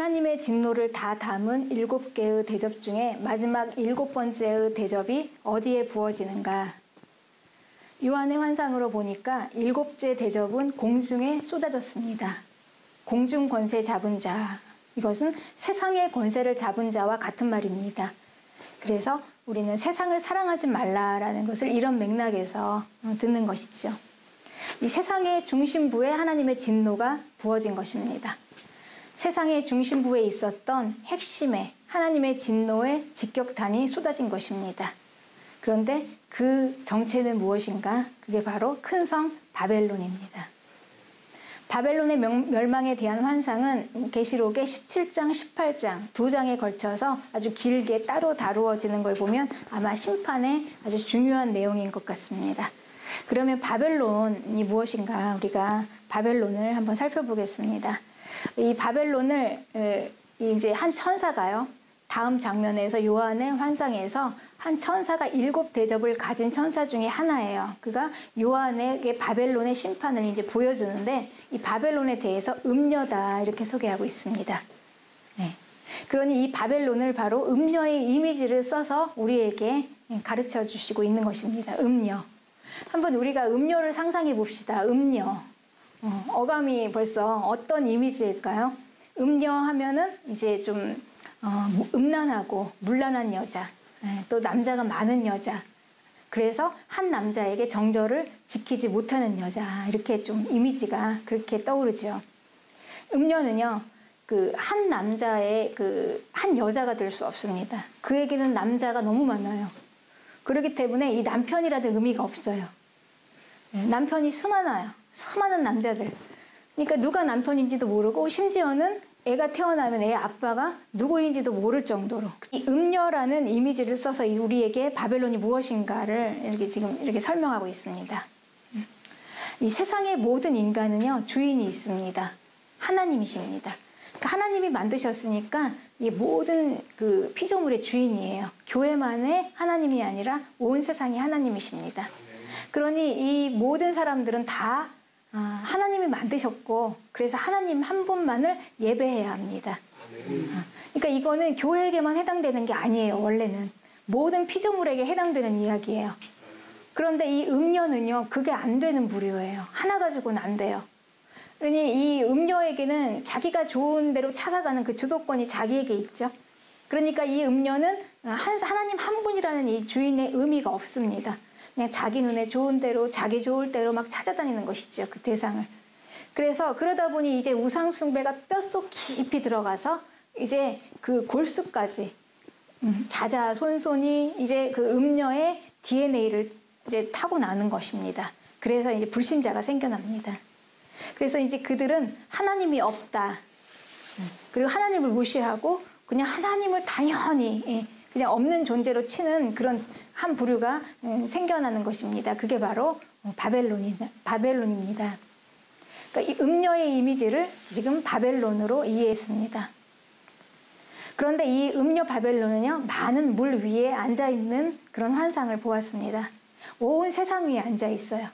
하나님의 진노를 다 담은 7개의 대접 중에 마지막 7번째의 대접이 어디에 부어지는가? 요한의 환상으로 보니까 7째 대접은 공중에 쏟아졌습니다. 공중 권세 잡은 자, 이것은 세상의 권세를 잡은 자와 같은 말입니다. 그래서 우리는 세상을 사랑하지 말라라는 것을 이런 맥락에서 듣는 것이죠. 이 세상의 중심부에 하나님의 진노가 부어진 것입니다. 세상의 중심부에 있었던 핵심에 하나님의 진노의 직격탄이 쏟아진 것입니다. 그런데 그 정체는 무엇인가? 그게 바로 큰 성 바벨론입니다. 바벨론의 멸망에 대한 환상은 계시록의 17장, 18장 두 장에 걸쳐서 아주 길게 따로 다루어지는 걸 보면 아마 심판의 아주 중요한 내용인 것 같습니다. 그러면 바벨론이 무엇인가? 우리가 바벨론을 한번 살펴보겠습니다. 이 바벨론을 이제 한 천사가요. 다음 장면에서 요한의 환상에서 한 천사가 7대접을 가진 천사 중에 하나예요. 그가 요한에게 바벨론의 심판을 이제 보여주는데 이 바벨론에 대해서 음녀다 이렇게 소개하고 있습니다. 네. 그러니 이 바벨론을 바로 음녀의 이미지를 써서 우리에게 가르쳐 주시고 있는 것입니다. 음녀. 한번 우리가 음녀를 상상해 봅시다. 음녀. 어감이 벌써 어떤 이미지일까요? 음녀 하면은 이제 좀 음란하고 물란한 여자, 또 남자가 많은 여자, 그래서 한 남자에게 정절을 지키지 못하는 여자, 이렇게 좀 이미지가 그렇게 떠오르죠. 음녀는요, 그 한 남자의 한 여자가 될 수 없습니다. 그에게는 남자가 너무 많아요. 그렇기 때문에 이 남편이라는 의미가 없어요. 남편이 수많아요. 수많은 남자들. 그러니까 누가 남편인지도 모르고 심지어는 애가 태어나면 애 아빠가 누구인지도 모를 정도로 이 음녀라는 이미지를 써서 우리에게 바벨론이 무엇인가를 이렇게 설명하고 있습니다. 이 세상의 모든 인간은요, 주인이 있습니다. 하나님이십니다. 하나님이 만드셨으니까 이 모든 그 피조물의 주인이에요. 교회만의 하나님이 아니라 온 세상이 하나님이십니다. 그러니 이 모든 사람들은 다 하나님이 만드셨고, 그래서 하나님 한 분만을 예배해야 합니다. 그러니까 이거는 교회에게만 해당되는 게 아니에요. 원래는 모든 피조물에게 해당되는 이야기예요. 그런데 이 음녀는요, 그게 안 되는 부류예요. 하나 가지고는 안 돼요. 그러니 이 음녀에게는 자기가 좋은 대로 찾아가는 그 주도권이 자기에게 있죠. 그러니까 이 음녀는 하나님 한 분이라는 이 주인의 의미가 없습니다. 그냥 자기 눈에 좋은 대로, 자기 좋을 대로 막 찾아다니는 것이죠. 그 대상을. 그래서 그러다 보니 이제 우상숭배가 뼛속 깊이 들어가서 이제 그 골수까지 자자손손이 이제 그 음녀의 DNA를 이제 타고나는 것입니다. 그래서 이제 불신자가 생겨납니다. 그래서 이제 그들은 하나님이 없다. 그리고 하나님을 무시하고 그냥 하나님을 당연히 그냥 없는 존재로 치는 그런 한 부류가 생겨나는 것입니다. 그게 바로 바벨론입니다. 그러니까 이 음녀의 이미지를 지금 바벨론으로 이해했습니다. 그런데 이 음녀 바벨론은요, 많은 물 위에 앉아있는 그런 환상을 보았습니다. 온 세상 위에 앉아있어요.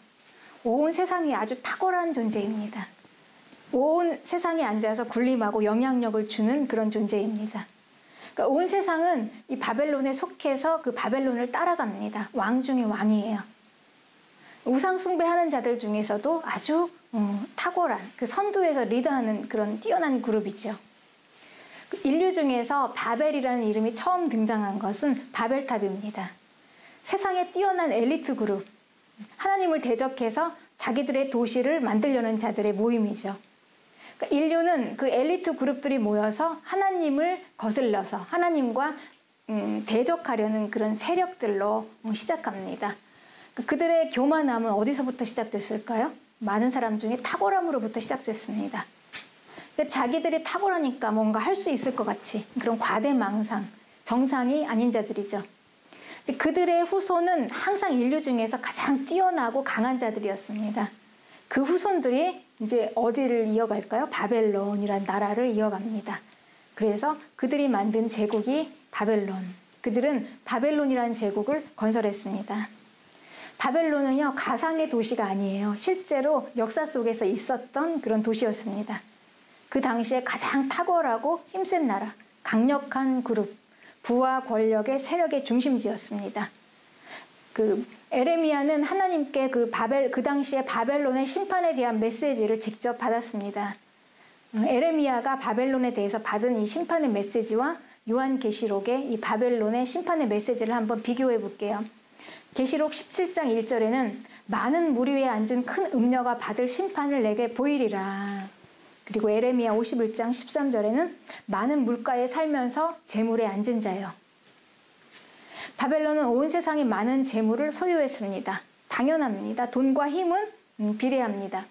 온 세상 위에 아주 탁월한 존재입니다. 온 세상에 앉아서 군림하고 영향력을 주는 그런 존재입니다. 그러니까 온 세상은 이 바벨론에 속해서 그 바벨론을 따라갑니다. 왕 중의 왕이에요. 우상 숭배하는 자들 중에서도 아주 탁월한 그 선두에서 리더하는 그런 뛰어난 그룹이죠. 인류 중에서 바벨이라는 이름이 처음 등장한 것은 바벨탑입니다. 세상에 뛰어난 엘리트 그룹, 하나님을 대적해서 자기들의 도시를 만들려는 자들의 모임이죠. 그러니까 인류는 그 엘리트 그룹들이 모여서 하나님을 거슬러서 하나님과 대적하려는 그런 세력들로 시작합니다. 그들의 교만함은 어디서부터 시작됐을까요? 많은 사람 중에 탁월함으로부터 시작됐습니다. 그러니까 자기들이 탁월하니까 뭔가 할 수 있을 것 같이 그런 과대망상, 정상이 아닌 자들이죠. 그들의 후손은 항상 인류 중에서 가장 뛰어나고 강한 자들이었습니다. 그 후손들이 이제 어디를 이어갈까요? 바벨론이라는 나라를 이어갑니다. 그래서 그들이 만든 제국이 바벨론. 그들은 바벨론이라는 제국을 건설했습니다. 바벨론은요, 가상의 도시가 아니에요. 실제로 역사 속에서 있었던 그런 도시였습니다. 그 당시에 가장 탁월하고 힘센 나라, 강력한 그룹, 부와 권력의 세력의 중심지였습니다. 에레미야는 하나님께 그 당시에 바벨론의 심판에 대한 메시지를 직접 받았습니다. 에레미야가 바벨론에 대해서 받은 이 심판의 메시지와 요한계시록의 이 바벨론의 심판의 메시지를 한번 비교해 볼게요. 계시록 17장 1절에는 많은 물 위에 앉은 큰 음녀가 받을 심판을 내게 보이리라. 그리고 에레미야 51장 13절에는 많은 물가에 살면서 재물에 앉은 자요. 바벨론은 온 세상의 많은 재물을 소유했습니다. 당연합니다. 돈과 힘은 비례합니다.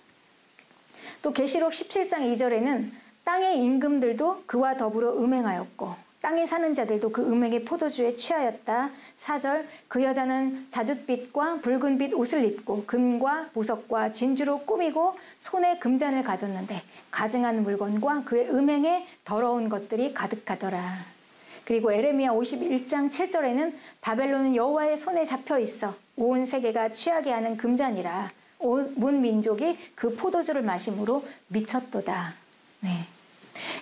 또 계시록 17장 2절에는 땅의 임금들도 그와 더불어 음행하였고 땅에 사는 자들도 그 음행의 포도주에 취하였다. 4절 그 여자는 자줏빛과 붉은빛 옷을 입고 금과 보석과 진주로 꾸미고 손에 금잔을 가졌는데 가증한 물건과 그의 음행에 더러운 것들이 가득하더라. 그리고 에레미야 51장 7절에는 바벨론은 여호와의 손에 잡혀 있어 온 세계가 취하게 하는 금잔이라 온 민족이 그 포도주를 마심으로 미쳤도다. 네.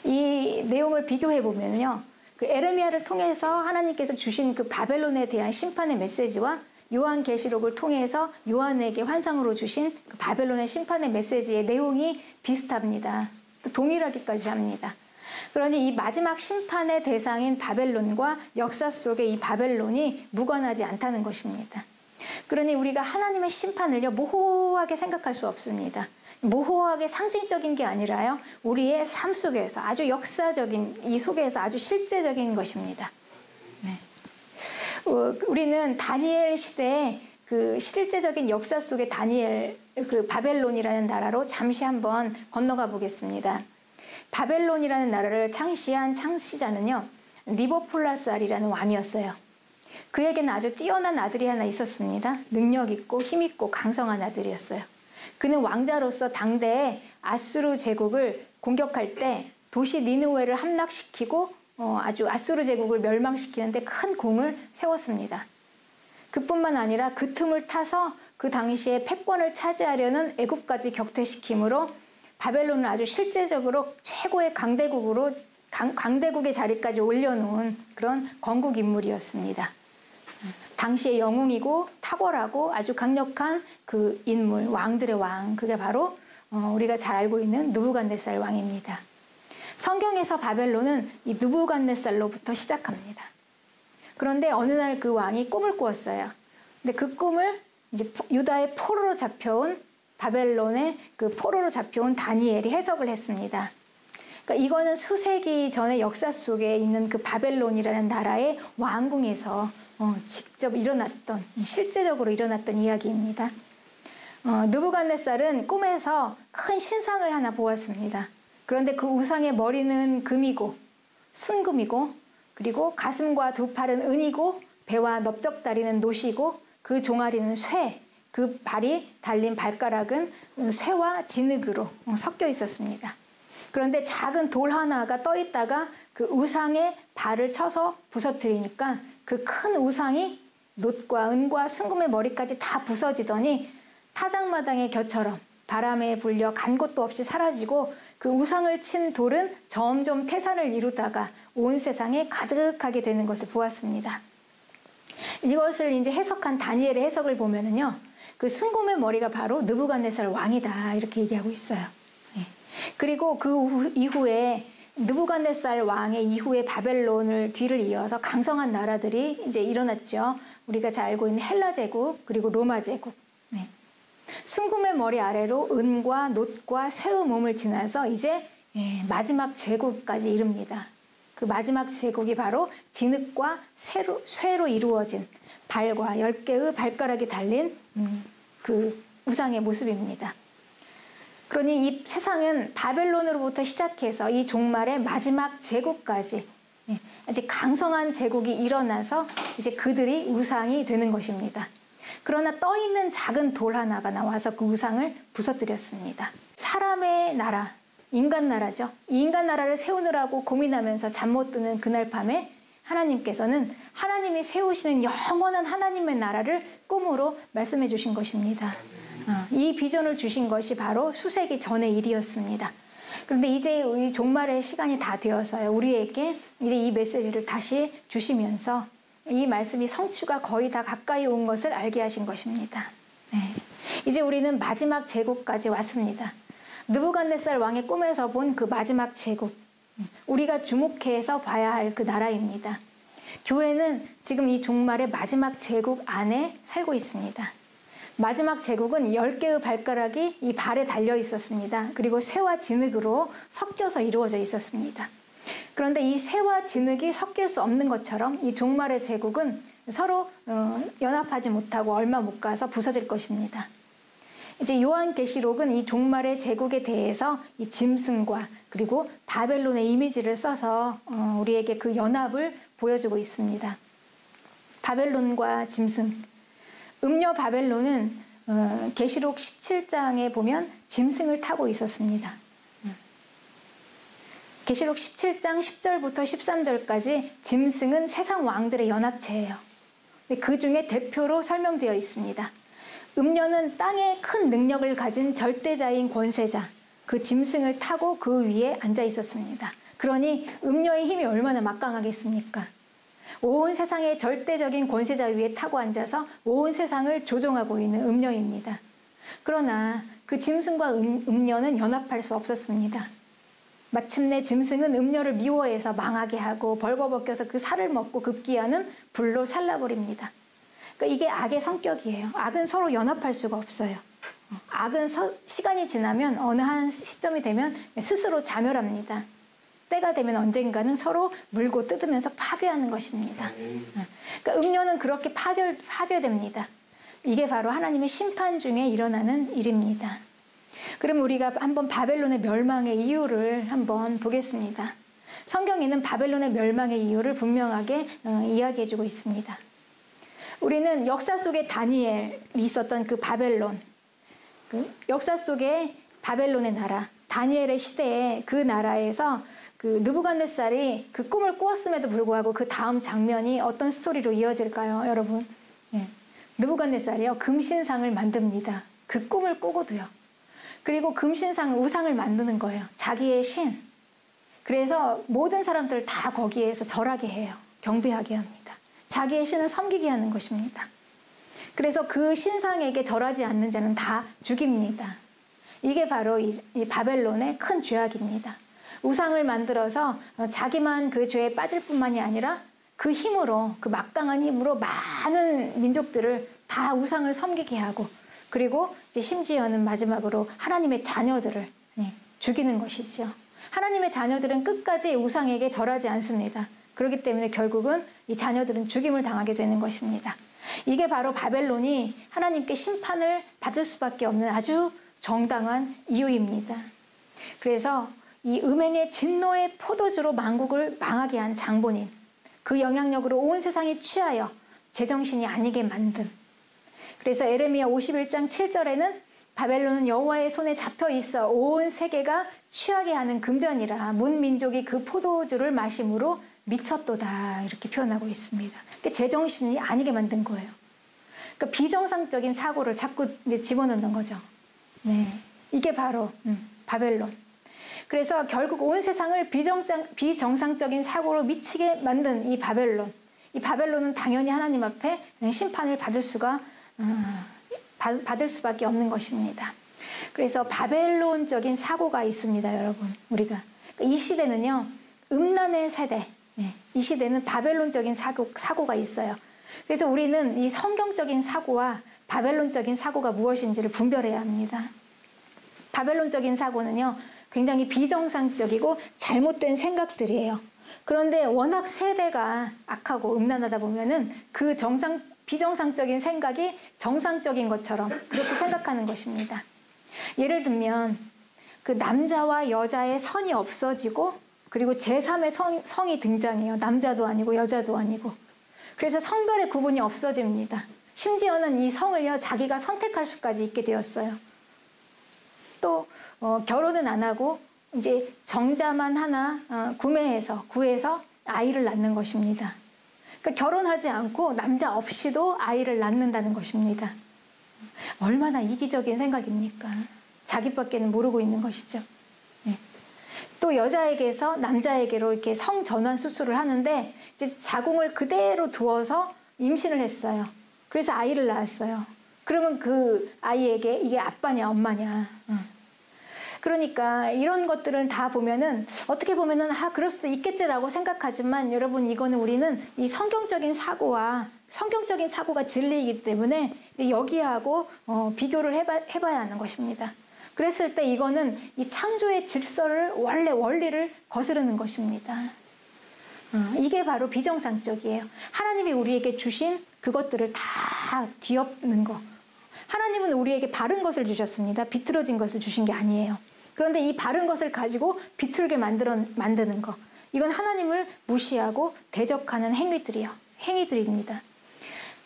이 내용을 비교해 보면요. 그 에레미야를 통해서 하나님께서 주신 그 바벨론에 대한 심판의 메시지와 요한계시록을 통해서 요한에게 환상으로 주신 그 바벨론의 심판의 메시지의 내용이 비슷합니다. 또 동일하기까지 합니다. 그러니 이 마지막 심판의 대상인 바벨론과 역사 속의 이 바벨론이 무관하지 않다는 것입니다. 그러니 우리가 하나님의 심판을요 모호하게 생각할 수 없습니다. 모호하게 상징적인 게 아니라요 우리의 삶 속에서 아주 역사적인 이 속에서 아주 실제적인 것입니다. 네. 우리는 다니엘 시대의 그 실제적인 역사 속의 다니엘 그 바벨론이라는 나라로 잠시 한번 건너가 보겠습니다. 바벨론이라는 나라를 창시한 창시자는요 니보폴라스알이라는 왕이었어요. 그에게는 아주 뛰어난 아들이 하나 있었습니다. 능력 있고 힘 있고 강성한 아들이었어요. 그는 왕자로서 당대에 아수르 제국을 공격할 때 도시 니느웨를 함락시키고 아주 아수르 제국을 멸망시키는데 큰 공을 세웠습니다. 그뿐만 아니라 그 틈을 타서 그 당시에 패권을 차지하려는 애국까지 격퇴시키므로 바벨론을 아주 실제적으로 최고의 강대국의 자리까지 올려놓은 그런 건국 인물이었습니다. 당시의 영웅이고 탁월하고 아주 강력한 그 인물, 왕들의 왕, 그게 바로 우리가 잘 알고 있는 느부갓네살 왕입니다. 성경에서 바벨론은 이 느부갓네살로부터 시작합니다. 그런데 어느 날 그 왕이 꿈을 꾸었어요. 근데 그 꿈을 이제 유다의 포로로 잡혀온 바벨론의 그 포로로 잡혀온 다니엘이 해석을 했습니다. 그러니까 이거는 수세기 전의 역사 속에 있는 그 바벨론이라는 나라의 왕궁에서 직접 일어났던 실제적으로 일어났던 이야기입니다. 느부갓네살은 꿈에서 큰 신상을 하나 보았습니다. 그런데 그 우상의 머리는 금이고 순금이고 그리고 가슴과 두 팔은 은이고 배와 넓적다리는 노시고 그 종아리는 쇠, 그 발이 달린 발가락은 쇠와 진흙으로 섞여 있었습니다. 그런데 작은 돌 하나가 떠 있다가 그 우상의 발을 쳐서 부서뜨리니까 그 큰 우상이 놋과 은과 순금의 머리까지 다 부서지더니 타작마당의 겨처럼 바람에 불려 간 곳도 없이 사라지고 그 우상을 친 돌은 점점 태산을 이루다가 온 세상에 가득하게 되는 것을 보았습니다. 이것을 이제 해석한 다니엘의 해석을 보면은요, 그 순금의 머리가 바로 느부갓네살 왕이다 이렇게 얘기하고 있어요. 그리고 그 이후에 느부갓네살 왕의 이후에 바벨론을 뒤를 이어서 강성한 나라들이 이제 일어났죠. 우리가 잘 알고 있는 헬라 제국 그리고 로마 제국. 순금의 머리 아래로 은과 놋과 쇠의 몸을 지나서 이제 마지막 제국까지 이릅니다. 그 마지막 제국이 바로 진흙과 쇠로 이루어진 발과 10개의 발가락이 달린 그 우상의 모습입니다. 그러니 이 세상은 바벨론으로부터 시작해서 이 종말의 마지막 제국까지 아주 강성한 제국이 일어나서 이제 그들이 우상이 되는 것입니다. 그러나 떠있는 작은 돌 하나가 나와서 그 우상을 부서뜨렸습니다. 사람의 나라, 인간 나라죠. 이 인간 나라를 세우느라고 고민하면서 잠 못 드는 그날 밤에 하나님께서는 하나님이 세우시는 영원한 하나님의 나라를 꿈으로 말씀해 주신 것입니다. 이 비전을 주신 것이 바로 수세기 전의 일이었습니다. 그런데 이제 이 종말의 시간이 다 되어서요. 우리에게 이제 이 메시지를 다시 주시면서 이 말씀이 성취가 거의 다 가까이 온 것을 알게 하신 것입니다. 네. 이제 우리는 마지막 제국까지 왔습니다. 느부갓네살 왕의 꿈에서 본 그 마지막 제국, 우리가 주목해서 봐야 할 그 나라입니다. 교회는 지금 이 종말의 마지막 제국 안에 살고 있습니다. 마지막 제국은 10개의 발가락이 이 발에 달려 있었습니다. 그리고 쇠와 진흙으로 섞여서 이루어져 있었습니다. 그런데 이 쇠와 진흙이 섞일 수 없는 것처럼 이 종말의 제국은 서로 연합하지 못하고 얼마 못 가서 부서질 것입니다. 이제 요한계시록은 이 종말의 제국에 대해서 이 짐승과 그리고 바벨론의 이미지를 써서 우리에게 그 연합을 보여주고 있습니다. 바벨론과 짐승. 음녀 바벨론은 계시록 17장에 보면 짐승을 타고 있었습니다. 계시록 17장 10절부터 13절까지 짐승은 세상 왕들의 연합체예요. 그 중에 대표로 설명되어 있습니다. 음녀는 땅에 큰 능력을 가진 절대자인 권세자, 그 짐승을 타고 그 위에 앉아 있었습니다. 그러니 음녀의 힘이 얼마나 막강하겠습니까? 온 세상의 절대적인 권세자 위에 타고 앉아서 온 세상을 조종하고 있는 음녀입니다. 그러나 그 짐승과 음녀는 연합할 수 없었습니다. 마침내 짐승은 음녀를 미워해서 망하게 하고 벌거벗겨서 그 살을 먹고 급기야는 불로 살라버립니다. 그러니까 이게 악의 성격이에요. 악은 서로 연합할 수가 없어요. 악은 시간이 지나면 어느 한 시점이 되면 스스로 자멸합니다. 때가 되면 언젠가는 서로 물고 뜯으면서 파괴하는 것입니다. 그러니까 음녀는 그렇게 파괴됩니다. 이게 바로 하나님의 심판 중에 일어나는 일입니다. 그럼 우리가 한번 바벨론의 멸망의 이유를 한번 보겠습니다. 성경에는 바벨론의 멸망의 이유를 분명하게 이야기해주고 있습니다. 우리는 역사 속에 다니엘이 있었던 그 바벨론, 그 역사 속에 바벨론의 나라, 다니엘의 시대에 그 나라에서 그 느부갓네살이 그 꿈을 꾸었음에도 불구하고 그 다음 장면이 어떤 스토리로 이어질까요, 여러분? 예. 느부갓네살이요, 금신상을 만듭니다. 그 꿈을 꾸고도요. 그리고 금신상, 우상을 만드는 거예요. 자기의 신. 그래서 모든 사람들을 다 거기에서 절하게 해요. 경배하게 합니다. 자기의 신을 섬기게 하는 것입니다. 그래서 그 신상에게 절하지 않는 자는 다 죽입니다. 이게 바로 이 바벨론의 큰 죄악입니다. 우상을 만들어서 자기만 그 죄에 빠질 뿐만이 아니라 그 힘으로, 그 막강한 힘으로 많은 민족들을 다 우상을 섬기게 하고, 그리고 이제 심지어는 마지막으로 하나님의 자녀들을 죽이는 것이죠. 하나님의 자녀들은 끝까지 우상에게 절하지 않습니다. 그렇기 때문에 결국은 이 자녀들은 죽임을 당하게 되는 것입니다. 이게 바로 바벨론이 하나님께 심판을 받을 수밖에 없는 아주 정당한 이유입니다. 그래서 이 음행의 진노의 포도주로 만국을 망하게 한 장본인, 그 영향력으로 온 세상이 취하여 제정신이 아니게 만든, 그래서 에레미야 51장 7절에는 바벨론은 여호와의 손에 잡혀 있어 온 세계가 취하게 하는 금전이라 문 민족이 그 포도주를 마심으로 미쳤도다, 이렇게 표현하고 있습니다. 그러니까 제정신이 아니게 만든 거예요. 그러니까 비정상적인 사고를 자꾸 이제 집어넣는 거죠. 네, 이게 바로 바벨론. 그래서 결국 온 세상을 비정상적인 사고로 미치게 만든 이 바벨론. 이 바벨론은 당연히 하나님 앞에 심판을 받을 수밖에 없는 것입니다. 그래서 바벨론적인 사고가 있습니다, 여러분. 우리가 이 시대는요, 음란의 세대. 이 시대는 바벨론적인 사고가 있어요. 그래서 우리는 이 성경적인 사고와 바벨론적인 사고가 무엇인지를 분별해야 합니다. 바벨론적인 사고는요, 굉장히 비정상적이고 잘못된 생각들이에요. 그런데 워낙 세대가 악하고 음란하다 보면은 그 비정상적인 생각이 정상적인 것처럼 그렇게 생각하는 것입니다. 예를 들면 그 남자와 여자의 선이 없어지고, 그리고 제3의 성이 등장해요. 남자도 아니고 여자도 아니고. 그래서 성별의 구분이 없어집니다. 심지어는 이 성을요, 자기가 선택할 수까지 있게 되었어요. 또 결혼은 안 하고 이제 정자만 하나 구해서 아이를 낳는 것입니다. 그러니까 결혼하지 않고 남자 없이도 아이를 낳는다는 것입니다. 얼마나 이기적인 생각입니까? 자기밖에는 모르고 있는 것이죠. 네. 또 여자에게서 남자에게로 이렇게 성전환 수술을 하는데 이제 자궁을 그대로 두어서 임신을 했어요. 그래서 아이를 낳았어요. 그러면 그 아이에게 이게 아빠냐 엄마냐. 그러니까 이런 것들은 다 보면은 어떻게 보면은 그럴 수도 있겠지라고 생각하지만 여러분 이거는 우리는 이 성경적인 사고가 진리이기 때문에 여기하고 비교를 해봐야 하는 것입니다. 그랬을 때 이거는 이 창조의 질서를 원리를 거스르는 것입니다. 이게 바로 비정상적이에요. 하나님이 우리에게 주신 그것들을 다 뒤엎는 거. 하나님은 우리에게 바른 것을 주셨습니다. 비틀어진 것을 주신 게 아니에요. 그런데 이 바른 것을 가지고 비틀게 만드는 거. 이건 하나님을 무시하고 대적하는 행위들입니다.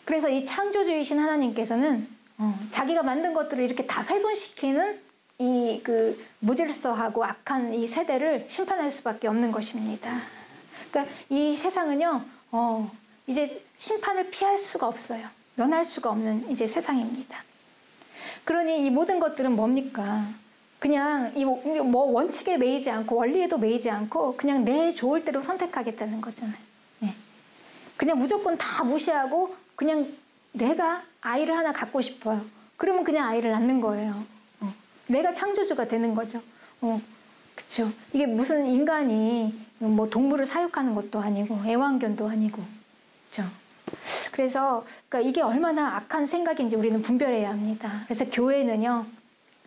그래서 이 창조주이신 하나님께서는 자기가 만든 것들을 이렇게 다 훼손시키는 이 무질서하고 악한 이 세대를 심판할 수밖에 없는 것입니다. 그러니까 이 세상은요, 이제 심판을 피할 수가 없어요. 면할 수가 없는 이제 세상입니다. 그러니 이 모든 것들은 뭡니까? 그냥 뭐 원칙에 매이지 않고 원리에도 매이지 않고 그냥 내 좋을 대로 선택하겠다는 거잖아요. 네. 그냥 무조건 다 무시하고 그냥 내가 아이를 하나 갖고 싶어요. 그러면 그냥 아이를 낳는 거예요. 내가 창조주가 되는 거죠. 그렇죠. 이게 무슨 인간이 뭐 동물을 사육하는 것도 아니고 애완견도 아니고, 그렇죠. 그래서 그러니까 이게 얼마나 악한 생각인지 우리는 분별해야 합니다. 그래서 교회는요,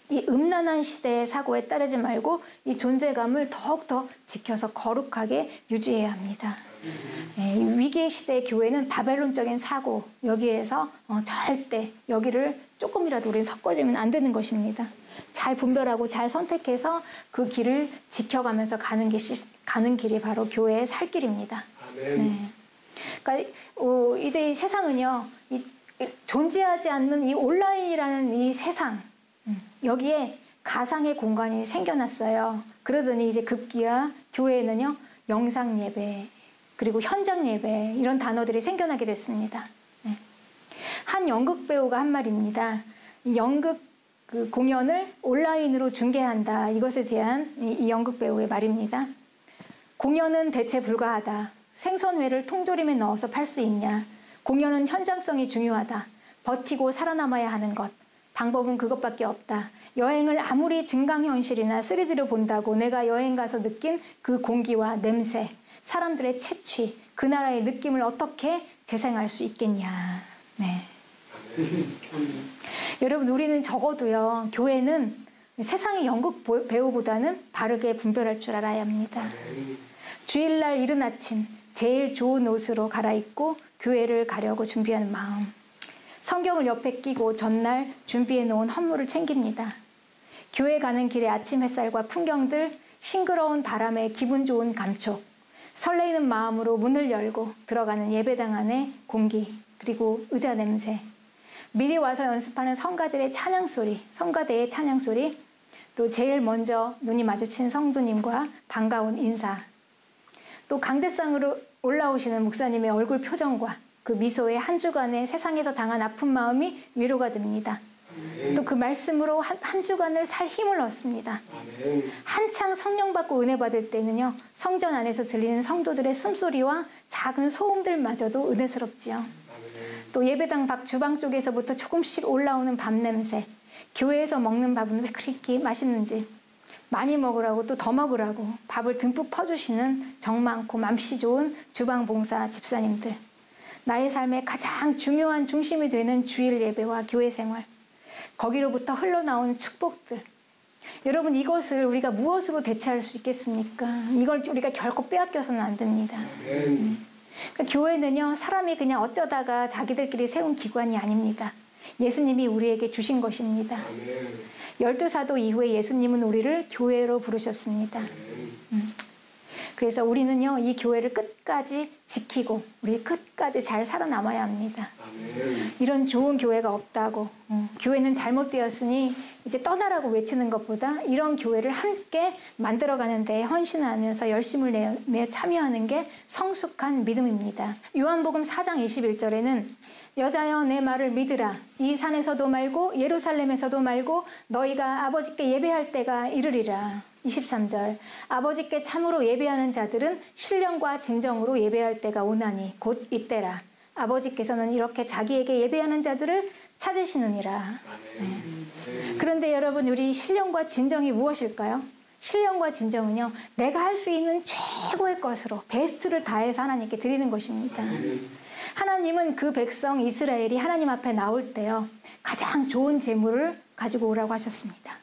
이 음란한 시대의 사고에 따르지 말고 이 존재감을 더욱더 지켜서 거룩하게 유지해야 합니다. 위기의 시대의 교회는 바벨론적인 사고, 여기에서 절대 여기를 조금이라도 우리는 섞어지면 안 되는 것입니다. 잘 분별하고 잘 선택해서 그 길을 지켜가면서 가는 길이 바로 교회의 살 길입니다. 네. 그러니까 이제 이 세상은요, 존재하지 않는 이 온라인이라는 이 세상, 여기에 가상의 공간이 생겨났어요. 그러더니 이제 급기야 교회에는요, 영상 예배, 그리고 현장 예배, 이런 단어들이 생겨나게 됐습니다. 네. 한 연극 배우가 한 말입니다. 연극 공연을 온라인으로 중계한다. 이것에 대한 이 연극 배우의 말입니다. 공연은 대체 불가하다. 생선회를 통조림에 넣어서 팔 수 있냐. 공연은 현장성이 중요하다. 버티고 살아남아야 하는 것. 방법은 그것밖에 없다. 여행을 아무리 증강현실이나 3D로 본다고 내가 여행 가서 느낀 그 공기와 냄새, 사람들의 채취, 그 나라의 느낌을 어떻게 재생할 수 있겠냐. 네. 여러분, 우리는 적어도요, 교회는 세상의 연극 배우보다는 바르게 분별할 줄 알아야 합니다. 주일날 이른 아침 제일 좋은 옷으로 갈아입고 교회를 가려고 준비하는 마음, 성경을 옆에 끼고 전날 준비해 놓은 헌물을 챙깁니다. 교회 가는 길의 아침 햇살과 풍경들, 싱그러운 바람에 기분 좋은 감촉, 설레이는 마음으로 문을 열고 들어가는 예배당 안의 공기, 그리고 의자 냄새, 미리 와서 연습하는 성가대의 찬양소리, 또 제일 먼저 눈이 마주친 성도님과 반가운 인사, 또 강대상으로 올라오시는 목사님의 얼굴 표정과 그 미소에 한 주간의 세상에서 당한 아픈 마음이 위로가 됩니다. 또 그 말씀으로 한 주간을 살 힘을 얻습니다. 한창 성령 받고 은혜 받을 때는요, 성전 안에서 들리는 성도들의 숨소리와 작은 소음들마저도 은혜스럽지요. 또 예배당 밖 주방 쪽에서부터 조금씩 올라오는 밥 냄새, 교회에서 먹는 밥은 왜 그렇게 맛있는지, 많이 먹으라고 또 더 먹으라고 밥을 듬뿍 퍼주시는 정 많고 맘씨 좋은 주방 봉사 집사님들, 나의 삶의 가장 중요한 중심이 되는 주일 예배와 교회 생활, 거기로부터 흘러나오는 축복들, 여러분, 이것을 우리가 무엇으로 대체할 수 있겠습니까? 이걸 우리가 결코 빼앗겨서는 안 됩니다. 그러니까 교회는요, 사람이 그냥 어쩌다가 자기들끼리 세운 기관이 아닙니다. 예수님이 우리에게 주신 것입니다. 12사도 이후에 예수님은 우리를 교회로 부르셨습니다. 그래서 우리는요, 이 교회를 끝까지 지키고 우리 끝까지 잘 살아남아야 합니다. 이런 좋은 교회가 없다고, 교회는 잘못되었으니 이제 떠나라고 외치는 것보다 이런 교회를 함께 만들어가는 데 헌신하면서 열심을 내어 참여하는 게 성숙한 믿음입니다. 요한복음 4장 21절에는 여자여 내 말을 믿으라. 이 산에서도 말고 예루살렘에서도 말고 너희가 아버지께 예배할 때가 이르리라. 23절 아버지께 참으로 예배하는 자들은 신령과 진정으로 예배할 때가 오나니 곧 이때라. 아버지께서는 이렇게 자기에게 예배하는 자들을 찾으시느니라. 네. 그런데 여러분, 우리 신령과 진정이 무엇일까요? 신령과 진정은요, 내가 할 수 있는 최고의 것으로 베스트를 다해서 하나님께 드리는 것입니다. 하나님은 그 백성 이스라엘이 하나님 앞에 나올 때요, 가장 좋은 제물을 가지고 오라고 하셨습니다.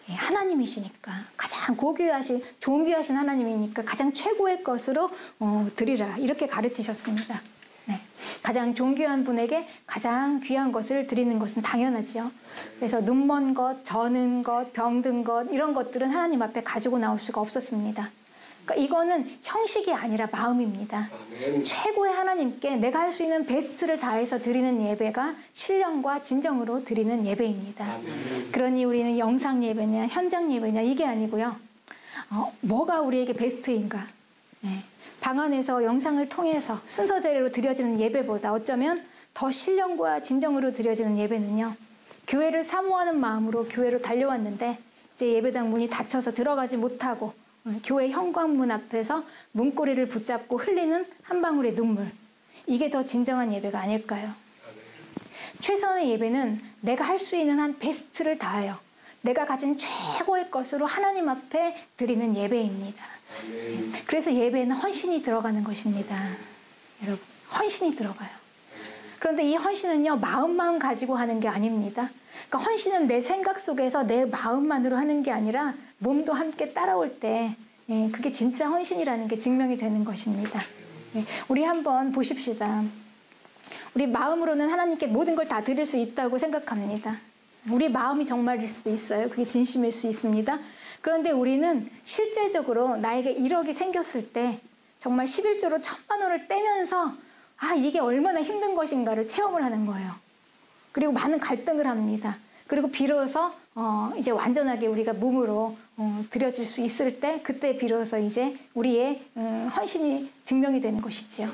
하나님이시니까, 가장 고귀하신, 존귀하신 하나님이니까 가장 최고의 것으로 드리라, 이렇게 가르치셨습니다. 네. 가장 존귀한 분에게 가장 귀한 것을 드리는 것은 당연하지요. 그래서 눈먼 것, 저는 것, 병든 것, 이런 것들은 하나님 앞에 가지고 나올 수가 없었습니다. 그러니까 이거는 형식이 아니라 마음입니다. 최고의 하나님께 내가 할 수 있는 베스트를 다해서 드리는 예배가 신령과 진정으로 드리는 예배입니다. 그러니 우리는 영상 예배냐 현장 예배냐 이게 아니고요. 뭐가 우리에게 베스트인가. 네. 방 안에서 영상을 통해서 순서대로 드려지는 예배보다 어쩌면 더 신령과 진정으로 드려지는 예배는요, 교회를 사모하는 마음으로 교회로 달려왔는데 이제 예배당 문이 닫혀서 들어가지 못하고 교회 현관문 앞에서 문고리를 붙잡고 흘리는 한 방울의 눈물, 이게 더 진정한 예배가 아닐까요? 최선의 예배는 내가 할 수 있는 한 베스트를 다하여 내가 가진 최고의 것으로 하나님 앞에 드리는 예배입니다. 그래서 예배에는 헌신이 들어가는 것입니다. 여러분, 헌신이 들어가요. 그런데 이 헌신은요, 마음만 가지고 하는 게 아닙니다. 그러니까 헌신은 내 생각 속에서 내 마음만으로 하는 게 아니라 몸도 함께 따라올 때 그게 진짜 헌신이라는 게 증명이 되는 것입니다. 우리 한번 보십시다. 우리 마음으로는 하나님께 모든 걸 다 드릴 수 있다고 생각합니다. 우리 마음이 정말일 수도 있어요. 그게 진심일 수 있습니다. 그런데 우리는 실제적으로 나에게 1억이 생겼을 때 정말 11조로 1,000만 원을 떼면서 이게 얼마나 힘든 것인가를 체험을 하는 거예요. 그리고 많은 갈등을 합니다. 그리고 비로소 이제 완전하게 우리가 몸으로 드려질 수 있을 때, 그때 비로소 이제 우리의 헌신이 증명이 되는 것이죠.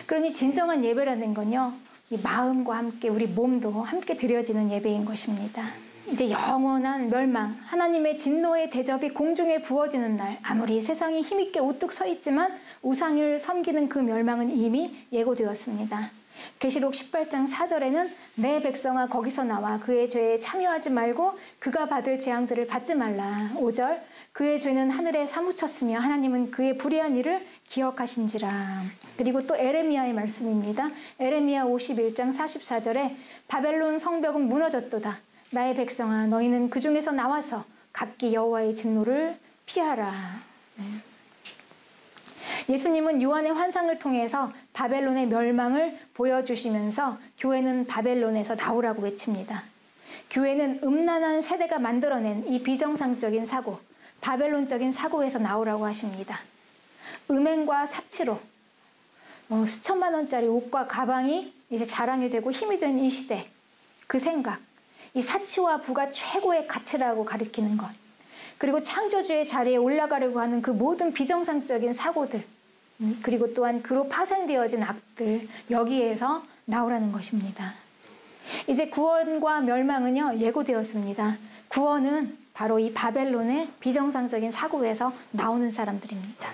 그러니 진정한 예배라는 건요, 이 마음과 함께 우리 몸도 함께 드려지는 예배인 것입니다. 이제 영원한 멸망, 하나님의 진노의 대접이 공중에 부어지는 날, 아무리 세상이 힘있게 우뚝 서 있지만 우상을 섬기는 그 멸망은 이미 예고되었습니다. 계시록 18장 4절에는 내 백성아 거기서 나와 그의 죄에 참여하지 말고 그가 받을 재앙들을 받지 말라. 5절 그의 죄는 하늘에 사무쳤으며 하나님은 그의 불의한 일을 기억하신지라. 그리고 또 에레미야의 말씀입니다. 에레미야 51장 44절에 바벨론 성벽은 무너졌도다. 나의 백성아 너희는 그 중에서 나와서 각기 여호와의 진노를 피하라. 예수님은 요한의 환상을 통해서 바벨론의 멸망을 보여주시면서 교회는 바벨론에서 나오라고 외칩니다. 교회는 음란한 세대가 만들어낸 이 비정상적인 사고, 바벨론적인 사고에서 나오라고 하십니다. 음행과 사치로 수천만 원짜리 옷과 가방이 이제 자랑이 되고 힘이 된 이 시대, 그 생각, 이 사치와 부가 최고의 가치라고 가리키는 것, 그리고 창조주의 자리에 올라가려고 하는 그 모든 비정상적인 사고들, 그리고 또한 그로 파생되어진 악들, 여기에서 나오라는 것입니다. 이제 구원과 멸망은요, 예고되었습니다. 구원은 바로 이 바벨론의 비정상적인 사고에서 나오는 사람들입니다.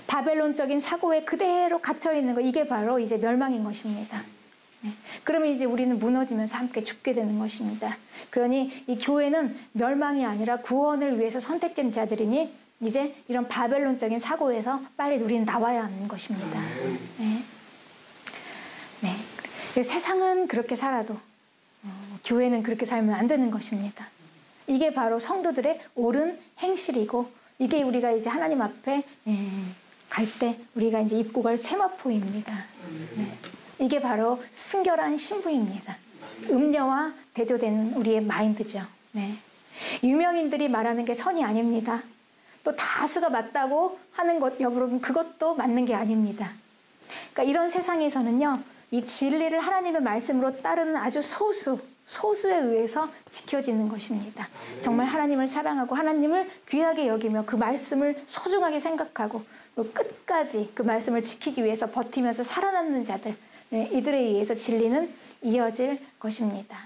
바벨론적인 사고에 그대로 갇혀있는 것, 이게 바로 이제 멸망인 것입니다. 그러면 이제 우리는 무너지면서 함께 죽게 되는 것입니다. 그러니 이 교회는 멸망이 아니라 구원을 위해서 선택된 자들이니 이제 이런 바벨론적인 사고에서 빨리 우리는 나와야 하는 것입니다. 세상은 그렇게 살아도 교회는 그렇게 살면 안 되는 것입니다. 이게 바로 성도들의 옳은 행실이고, 이게 우리가 이제 하나님 앞에 갈 때 우리가 이제 입고 갈 세마포입니다. 이게 바로 순결한 신부입니다. 음녀와 대조된 우리의 마인드죠. 유명인들이 말하는 게 선이 아닙니다. 또 다수가 맞다고 하는 것, 여러분, 그것도 맞는 게 아닙니다. 그러니까 이런 세상에서는요, 이 진리를 하나님의 말씀으로 따르는 아주 소수에 의해서 지켜지는 것입니다. 정말 하나님을 사랑하고 하나님을 귀하게 여기며 그 말씀을 소중하게 생각하고 끝까지 그 말씀을 지키기 위해서 버티면서 살아남는 자들, 이들에 의해서 진리는 이어질 것입니다.